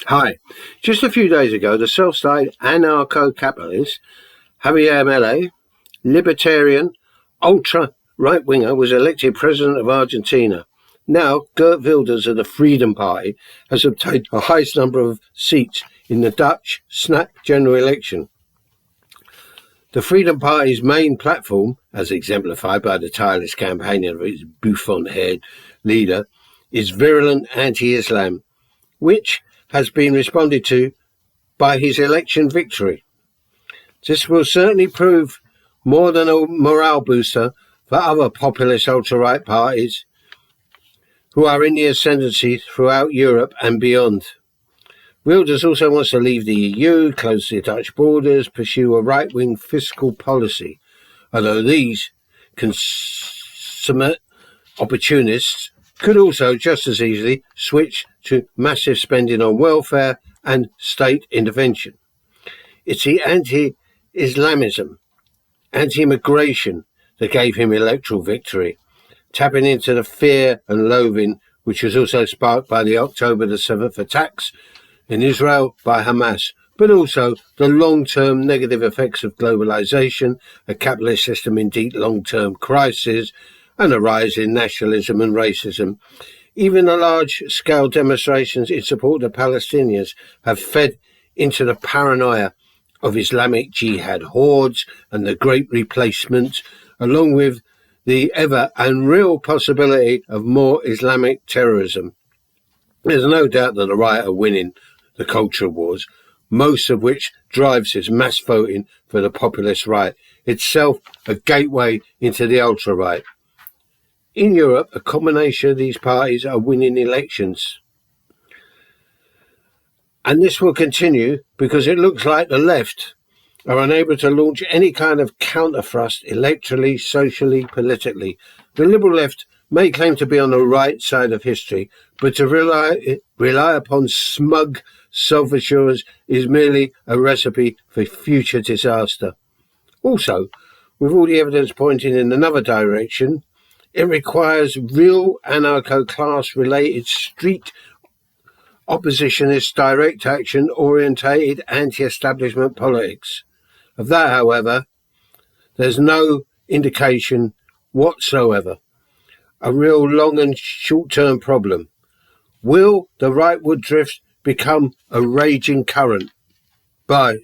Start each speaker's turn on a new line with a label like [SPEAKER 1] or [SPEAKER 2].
[SPEAKER 1] Hi. Just a few days ago, the self-styled anarcho-capitalist Javier Milei, libertarian, ultra-right-winger, was elected president of Argentina. Now, Geert Wilders of the Freedom Party has obtained the highest number of seats in the Dutch snap general election. The Freedom Party's main platform, as exemplified by the tireless campaigning of its bouffon-haired leader, is virulent anti-Islam, which has been responded to by his election victory. This will certainly prove more than a morale booster for other populist ultra-right parties who are in the ascendancy throughout Europe and beyond. Wilders also wants to leave the EU, close the Dutch borders, pursue a right-wing fiscal policy, although these consummate opportunists could also just as easily switch to massive spending on welfare and state intervention. It's the anti-Islamism, anti-immigration that gave him electoral victory, tapping into the fear and loathing which was also sparked by the October the 7th attacks in Israel by Hamas, but also the long-term negative effects of globalization, a capitalist system in deep long-term crisis, and a rise in nationalism and racism. Even the large-scale demonstrations in support of the Palestinians have fed into the paranoia of Islamic jihad hordes and the great replacement, along with the ever and real possibility of more Islamic terrorism. There's no doubt that the right are winning the cultural wars, most of which drives his mass voting for the populist right, itself a gateway into the ultra-right. In Europe, a combination of these parties are winning elections. And this will continue because it looks like the left are unable to launch any kind of counter-thrust electorally, socially, politically. The liberal left may claim to be on the right side of history, but to rely upon smug self-assurance is merely a recipe for future disaster. Also, with all the evidence pointing in another direction, it requires real anarcho-class related street oppositionist direct action orientated anti-establishment politics. Of that, however, there's no indication whatsoever. A real long and short-term problem. Will the rightward drift become a raging current? Bye.